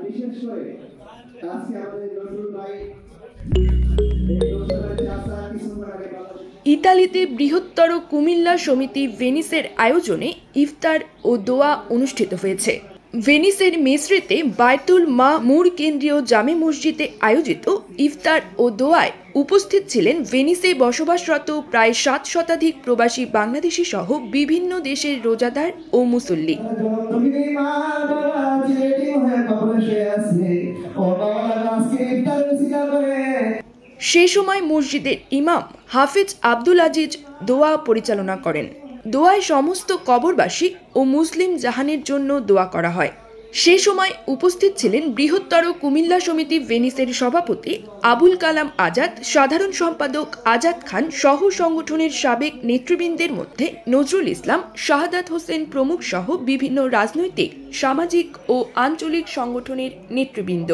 বিশেষ করে আজকে আমাদের নজরুল ভাই ইতালিতে বৃহত্তর কুমিল্লা সমিতি ভেনিসের আয়োজনে ইফতার ও দোয়া অনুষ্ঠিত হয়েছে। ভেনিসের মেসরিতে বায়তুল মামুর কেন্দ্রীয় জামে মসজিদে আয়োজিত ইফতার ও দোয়ায় উপস্থিত ছিলেন ভেনিসে বসবাসরত প্রায় 7 শতাধিক প্রবাসী বাংলাদেশি সহ বিভিন্ন দেশের রোজাদার ও মুসল্লি। সে সময় মসজিদের ইমাম হাফিজ আব্দুল আজিজ দোয়া পরিচালনা করেন। দোয়ায় সমস্ত কবরবাসী ও মুসলিম জাহানের জন্য দোয়া করা হয়। সে সময় উপস্থিত ছিলেন বৃহত্তর কুমিল্লা সমিতি ভেনিসের সভাপতি আবুল কালাম আজাদ, সাধারণ সম্পাদক আজাদ খান সহ সংগঠনের সাবেক নেতৃবৃন্দের মধ্যে নজরুল ইসলাম, শাহাদাত হোসেন প্রমুখ সহ বিভিন্ন রাজনৈতিক, সামাজিক ও আঞ্চলিক সংগঠনের নেতৃবৃন্দ।